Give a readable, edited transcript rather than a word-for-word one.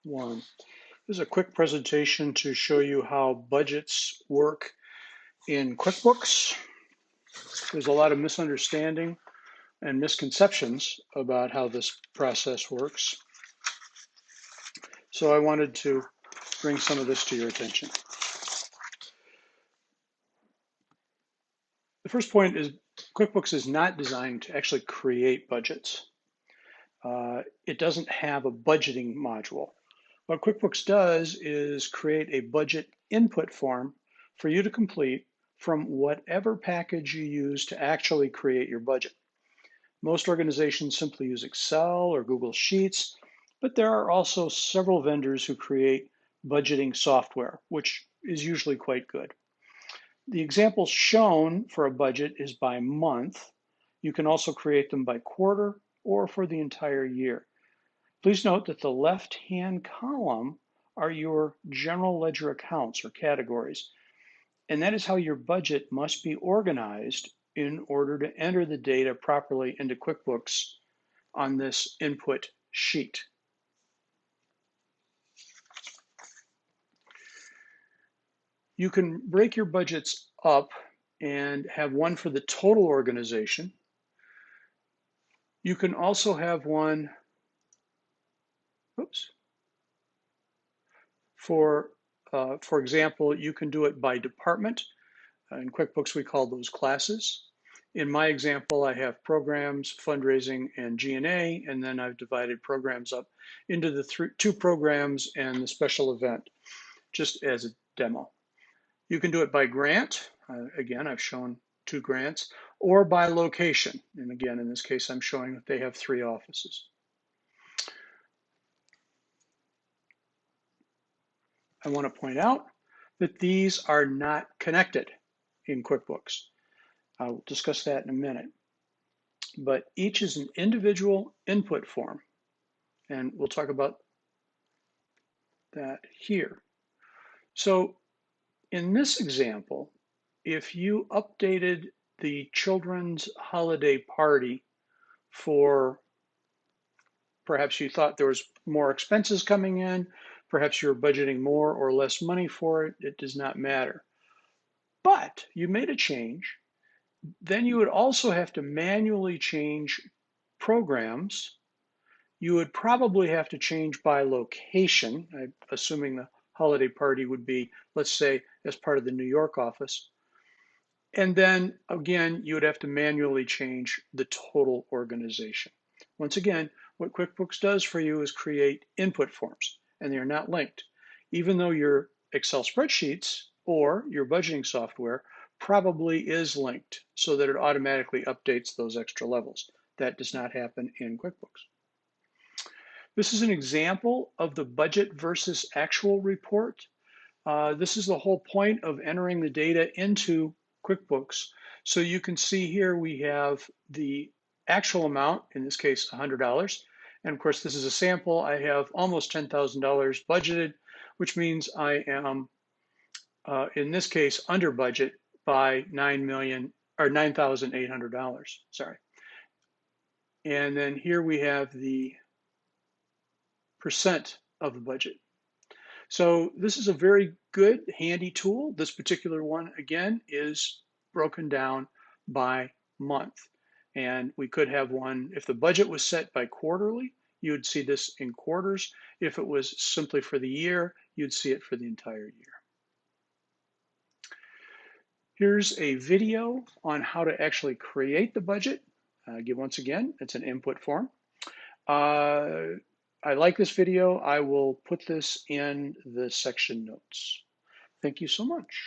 1. This is a quick presentation to show you how budgets work in QuickBooks. There's a lot of misunderstanding and misconceptions about how this process works. So I wanted to bring some of this to your attention. The first point is QuickBooks is not designed to actually create budgets. It doesn't have a budgeting module. What QuickBooks does is create a budget input form for you to complete from whatever package you use to actually create your budget. Most organizations simply use Excel or Google Sheets, but there are also several vendors who create budgeting software, which is usually quite good. The example shown for a budget is by month. You can also create them by quarter or for the entire year. Please note that the left-hand column are your general ledger accounts or categories, and that is how your budget must be organized in order to enter the data properly into QuickBooks on this input sheet. You can break your budgets up and have one for the total organization. You can also have one, for example, you can do it by department. In QuickBooks, we call those classes. In my example, I have programs, fundraising, and G&A, and then I've divided programs up into the two programs and the special event, just as a demo. You can do it by grant. Again, I've shown 2 grants, or by location. And again, in this case, I'm showing that they have 3 offices. I want to point out that these are not connected in QuickBooks. I'll discuss that in a minute. But each is an individual input form, and we'll talk about that here. So in this example, if you updated the children's holiday party for, perhaps you thought there was more expenses coming in, perhaps you're budgeting more or less money for it, it does not matter. But you made a change, then you would also have to manually change programs. You would probably have to change by location, assuming the holiday party would be, let's say, as part of the New York office. And then again, you would have to manually change the total organization. Once again, what QuickBooks does for you is create input forms, and they're not linked. Even though your Excel spreadsheets or your budgeting software probably is linked so that it automatically updates those extra levels. That does not happen in QuickBooks. This is an example of the budget versus actual report. This is the whole point of entering the data into QuickBooks. So you can see here we have the actual amount, in this case $100. And of course, this is a sample. I have almost $10,000 budgeted, which means I am, in this case, under budget by $9,800. Sorry. And then here we have the percent of the budget. So this is a very good, handy tool. This particular one, again, is broken down by month. And we could have one, if the budget was set by quarterly, you would see this in quarters. If it was simply for the year, you'd see it for the entire year. Here's a video on how to actually create the budget. Once again, it's an input form. I like this video. I will put this in the section notes. Thank you so much.